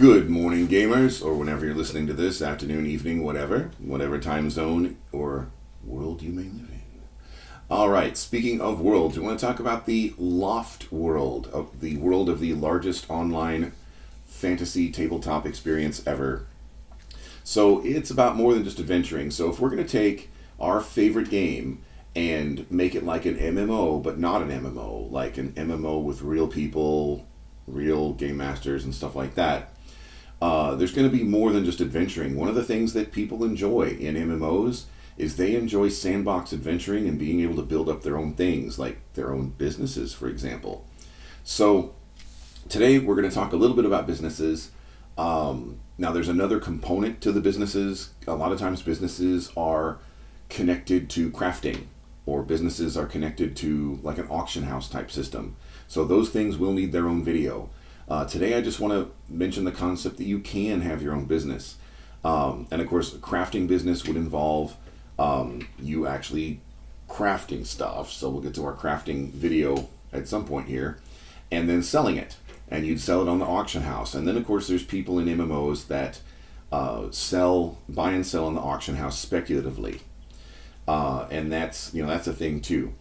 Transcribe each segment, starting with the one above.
Good morning, gamers, or whenever you're listening to this, afternoon, evening, whatever time zone or world you may live in. All right, speaking of worlds, we want to talk about the LOFT world, the world of the largest online fantasy tabletop experience ever. So it's about more than just adventuring. So if we're going to take our favorite game and make it like an MMO, but not an MMO, like an MMO with real people, real game masters and stuff like that, there's going to be more than just adventuring. One of the things that people enjoy in MMOs is they enjoy sandbox adventuring and being able to build up their own things, like their own businesses, for example. So today we're going to talk a little bit about businesses. Now there's another component to the businesses. A lot of times businesses are connected to crafting, or businesses are connected to like an auction house type system. So those things will need their own video. Today I just want to mention the concept that you can have your own business. And of course, a crafting business would involve you actually crafting stuff. So we'll get to our crafting video at some point here. And then selling it. And you'd sell it on the auction house. And then of course there's people in MMOs that buy and sell on the auction house speculatively. And that's a thing too.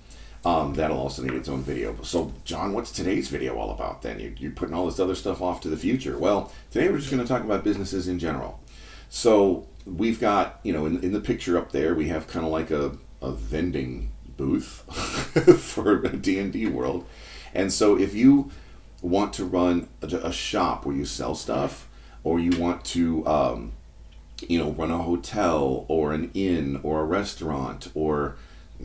That'll also need its own video. So, John, what's today's video all about then? You're putting all this other stuff off to the future. Well, today we're just going to talk about businesses in general. So, we've got, in the picture up there, we have kind of like a vending booth for a D&D world. And so, if you want to run a shop where you sell stuff, or you want to, run a hotel, or an inn, or a restaurant, or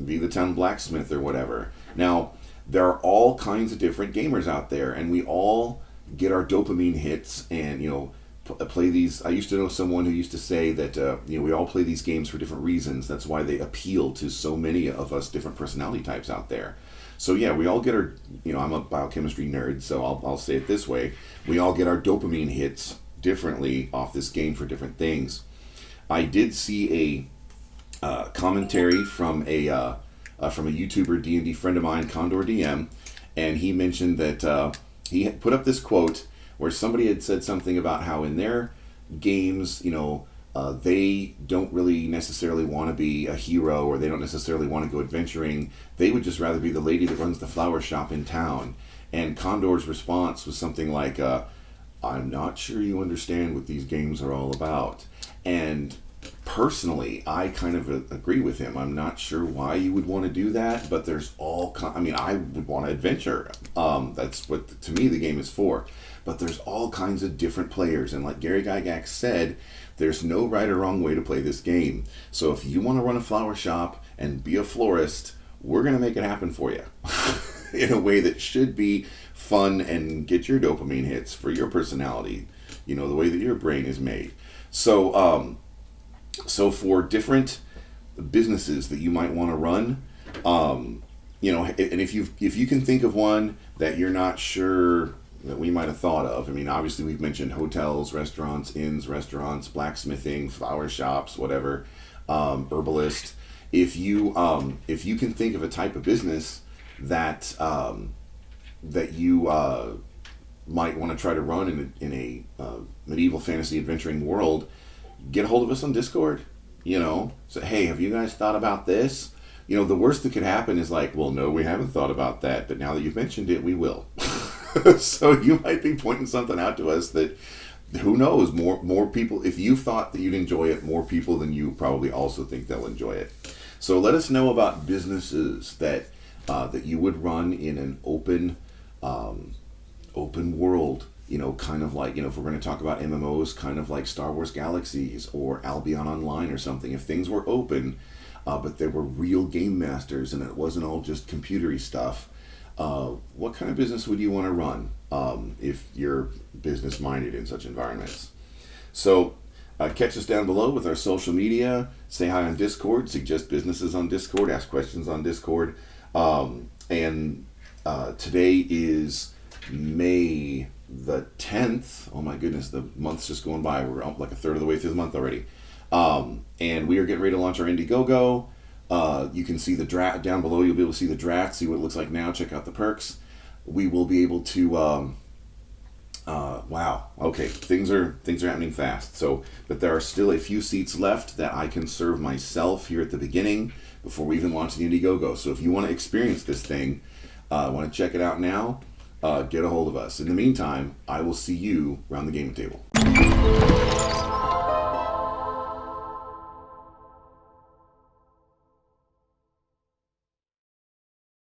be the town blacksmith or whatever. Now, there are all kinds of different gamers out there, and we all get our dopamine hits and, play these. I used to know someone who used to say that, we all play these games for different reasons. That's why they appeal to so many of us different personality types out there. So yeah, we all get our, I'm a biochemistry nerd, so I'll say it this way. We all get our dopamine hits differently off this game for different things. I did see a commentary from a YouTuber D&D friend of mine, Condor DM, and he mentioned that he had put up this quote where somebody had said something about how in their games, they don't really necessarily want to be a hero, or they don't necessarily want to go adventuring. They would just rather be the lady that runs the flower shop in town. And Condor's response was something like, I'm not sure you understand what these games are all about. And personally, I kind of agree with him. I'm not sure why you would want to do that, but there's I would want to adventure. That's what, to me, the game is for. But there's all kinds of different players, and like Gary Gygax said, there's no right or wrong way to play this game. So if you want to run a flower shop and be a florist, we're going to make it happen for you in a way that should be fun and get your dopamine hits for your personality, the way that your brain is made. So for different businesses that you might want to run, and if you can think of one that you're not sure that we might have thought of, obviously we've mentioned hotels, restaurants, inns, blacksmithing, flower shops, whatever, herbalist. If you can think of a type of business that you might want to try to run in a medieval fantasy adventuring world, get a hold of us on Discord, say, hey, have you guys thought about this? The worst that could happen is like, well, no, we haven't thought about that, but now that you've mentioned it, we will. So you might be pointing something out to us that, who knows, more people, if you thought that you'd enjoy it, more people than you probably also think they'll enjoy it. So let us know about businesses that you would run in an open world, kind of like, if we're going to talk about MMOs, kind of like Star Wars Galaxies or Albion Online or something. If things were open, but there were real game masters and it wasn't all just computery stuff, what kind of business would you want to run if you're business minded in such environments? So catch us down below with our social media. Say hi on Discord. Suggest businesses on Discord. Ask questions on Discord. And today is May the 10th. Oh my goodness, the month's just going by. We're like a third of the way through the month already. And we are getting ready to launch our Indiegogo. You can see the draft down below. You'll be able to see the draft, see what it looks like now. Check out the perks. We will be able to, Wow. Okay. Things are happening fast. So, but there are still a few seats left that I can serve myself here at the beginning before we even launch the Indiegogo. So if you want to experience this thing, want to check it out now, get a hold of us. In the meantime, I will see you around the gaming table.